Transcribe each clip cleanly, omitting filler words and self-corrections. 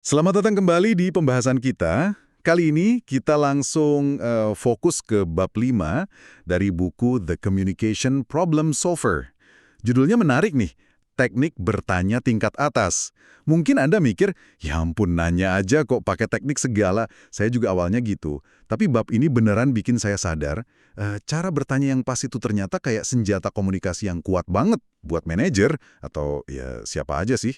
Selamat datang kembali di pembahasan kita. Kali ini kita langsung fokus ke bab 5 dari buku The Communication Problem Solver. Judulnya menarik nih, teknik bertanya tingkat atas. Mungkin Anda mikir, ya ampun nanya aja kok pakai teknik segala. Saya juga awalnya gitu. Tapi bab ini beneran bikin saya sadar, cara bertanya yang pas itu ternyata kayak senjata komunikasi yang kuat banget buat manajer atau ya siapa aja sih.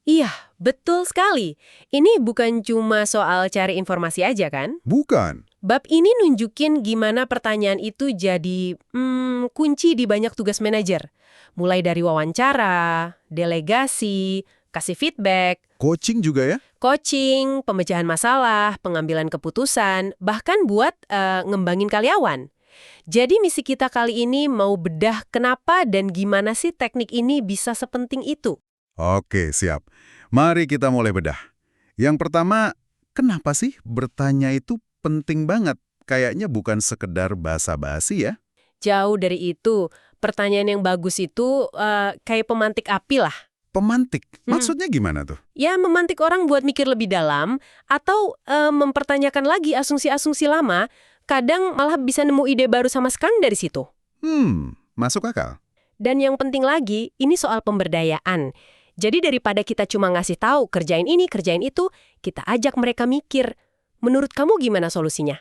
Iya, betul sekali. Ini bukan cuma soal cari informasi aja kan? Bukan. Bab ini nunjukin gimana pertanyaan itu jadi kunci di banyak tugas manajer. Mulai dari wawancara, delegasi, kasih feedback, Coaching juga ya? coaching, pemecahan masalah, pengambilan keputusan, bahkan buat ngembangin karyawan. Jadi misi kita kali ini mau bedah kenapa dan gimana sih teknik ini bisa sepenting itu. Oke, siap. Mari kita mulai bedah. Yang pertama, kenapa sih bertanya itu penting banget? Kayaknya bukan sekedar basa-basi ya. Jauh dari itu, pertanyaan yang bagus itu kayak pemantik api lah. Pemantik, Hmm. maksudnya gimana tuh? Ya, memantik orang buat mikir lebih dalam, atau mempertanyakan lagi asumsi-asumsi lama, kadang malah bisa nemu ide baru sama sekali dari situ. Masuk akal. Dan yang penting lagi, ini soal pemberdayaan. Jadi daripada kita cuma ngasih tahu kerjain ini, kerjain itu, kita ajak mereka mikir, menurut kamu gimana solusinya?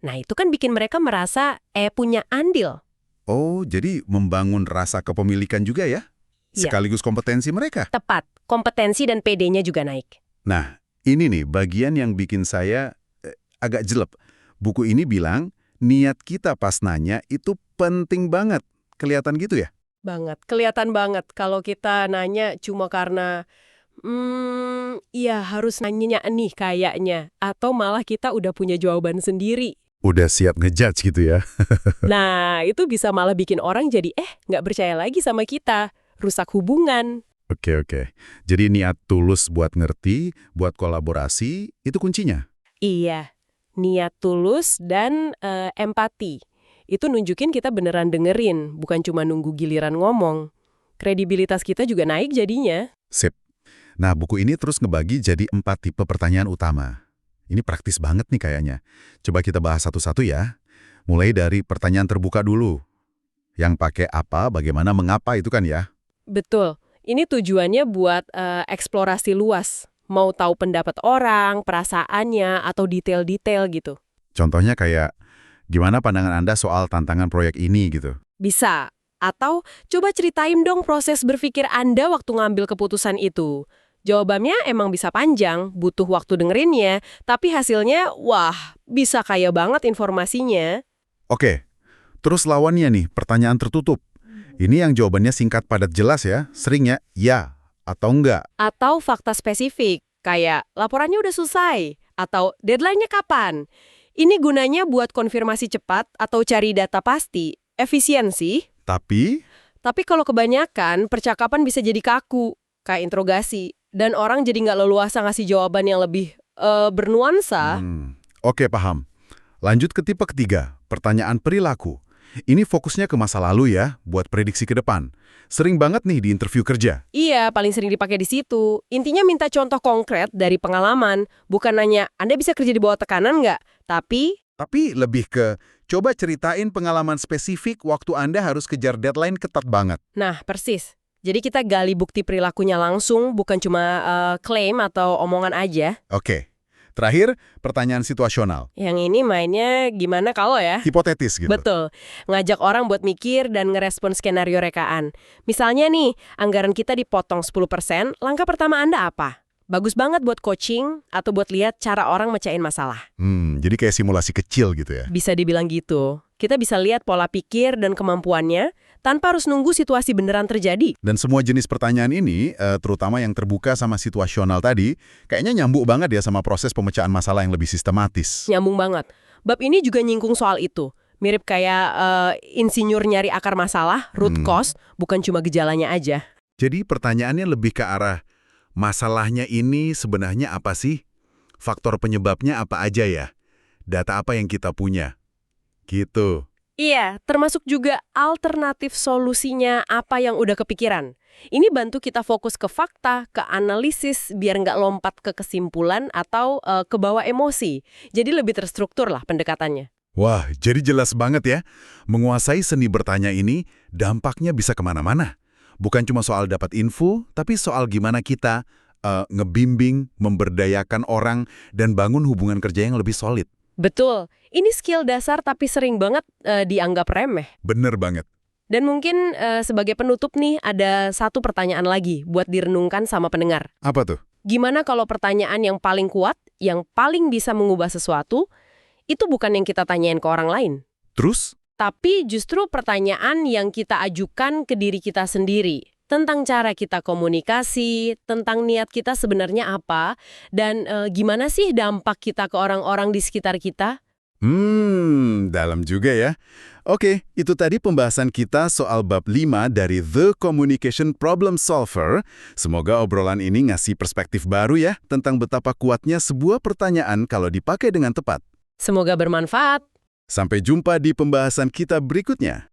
Nah, itu kan bikin mereka merasa punya andil. Oh, jadi membangun rasa kepemilikan juga ya? Ya, Sekaligus kompetensi mereka. tepat. Kompetensi dan PD-nya juga naik. Nah, ini nih bagian yang bikin saya agak jelek. Buku ini bilang, niat kita pas nanya itu penting banget. Kelihatan gitu ya? Banget, kelihatan banget kalau kita nanya cuma karena, ya harus nanya nih kayaknya. Atau malah kita udah punya jawaban sendiri. Udah siap ngejudge gitu ya. Nah, itu bisa malah bikin orang jadi, nggak percaya lagi sama kita. Rusak hubungan. Oke. Jadi niat tulus buat ngerti, buat kolaborasi, itu kuncinya. Iya, niat tulus dan empati. Itu nunjukin kita beneran dengerin, bukan cuma nunggu giliran ngomong. Kredibilitas kita juga naik jadinya. Sip. Nah, buku ini terus ngebagi jadi 4 tipe pertanyaan utama. Ini praktis banget nih kayaknya. Coba kita bahas satu-satu ya. Mulai dari pertanyaan terbuka dulu. Yang pakai apa, bagaimana, mengapa itu kan ya. Betul. Ini tujuannya buat eksplorasi luas. Mau tahu pendapat orang, perasaannya, atau detail-detail gitu. Contohnya kayak, gimana pandangan Anda soal tantangan proyek ini gitu. Bisa. Atau coba ceritain dong proses berpikir Anda waktu ngambil keputusan itu. Jawabannya emang bisa panjang, butuh waktu dengerinnya, tapi hasilnya, wah, bisa kaya banget informasinya. Oke, terus lawannya nih, pertanyaan tertutup. Ini yang jawabannya singkat padat jelas ya, seringnya ya atau enggak. Atau fakta spesifik, kayak laporannya udah selesai, atau deadline-nya kapan. Ini gunanya buat konfirmasi cepat atau cari data pasti, efisiensi. Tapi, Tapi kalau kebanyakan, percakapan bisa jadi kaku, kayak interogasi. Dan orang jadi nggak leluasa ngasih jawaban yang lebih bernuansa. oke paham. Lanjut ke tipe ketiga, pertanyaan perilaku. Ini fokusnya ke masa lalu ya, buat prediksi ke depan. Sering banget nih di interview kerja. Iya, paling sering dipakai di situ. Intinya minta contoh konkret dari pengalaman. Bukan nanya, Anda bisa kerja di bawah tekanan nggak? Tapi lebih ke, coba ceritain pengalaman spesifik waktu Anda harus kejar deadline ketat banget. Nah, persis. Jadi kita gali bukti perilakunya langsung, bukan cuma klaim atau omongan aja. Oke. Terakhir, pertanyaan situasional. Yang ini mainnya gimana kalau ya? Hipotetis gitu. Betul. Ngajak orang buat mikir dan ngerespon skenario rekaan. Misalnya nih, anggaran kita dipotong 10%, langkah pertama Anda apa? Bagus banget buat coaching atau buat lihat cara orang mecahin masalah. Jadi kayak simulasi kecil gitu ya. Bisa dibilang gitu. Kita bisa lihat pola pikir dan kemampuannya tanpa harus nunggu situasi beneran terjadi. Dan semua jenis pertanyaan ini, terutama yang terbuka sama situasional tadi, kayaknya nyambung banget ya sama proses pemecahan masalah yang lebih sistematis. Nyambung banget. Bab ini juga nyingkung soal itu. Mirip kayak insinyur nyari akar masalah, root cause, bukan cuma gejalanya aja. Jadi pertanyaannya lebih ke arah, masalahnya ini sebenarnya apa sih? Faktor penyebabnya apa aja ya? Data apa yang kita punya? Gitu. Iya, termasuk juga alternatif solusinya apa yang udah kepikiran. Ini bantu kita fokus ke fakta, ke analisis, biar nggak lompat ke kesimpulan atau ke bawah emosi. Jadi lebih terstruktur lah pendekatannya. Wah, jadi jelas banget ya. Menguasai seni bertanya ini, dampaknya bisa kemana-mana. Bukan cuma soal dapat info, tapi soal gimana kita ngebimbing, memberdayakan orang, dan bangun hubungan kerja yang lebih solid. Betul, ini skill dasar tapi sering banget dianggap remeh. Bener banget. Dan mungkin sebagai penutup nih, ada satu pertanyaan lagi buat direnungkan sama pendengar. Apa tuh? Gimana kalau pertanyaan yang paling kuat, yang paling bisa mengubah sesuatu, itu bukan yang kita tanyain ke orang lain. Terus? Tapi justru pertanyaan yang kita ajukan ke diri kita sendiri. Tentang cara kita komunikasi, tentang niat kita sebenarnya apa, dan gimana sih dampak kita ke orang-orang di sekitar kita? Dalam juga ya. Oke, itu tadi pembahasan kita soal bab 5 dari The Communication Problem Solver. Semoga obrolan ini ngasih perspektif baru ya tentang betapa kuatnya sebuah pertanyaan kalau dipakai dengan tepat. Semoga bermanfaat. Sampai jumpa di pembahasan kita berikutnya.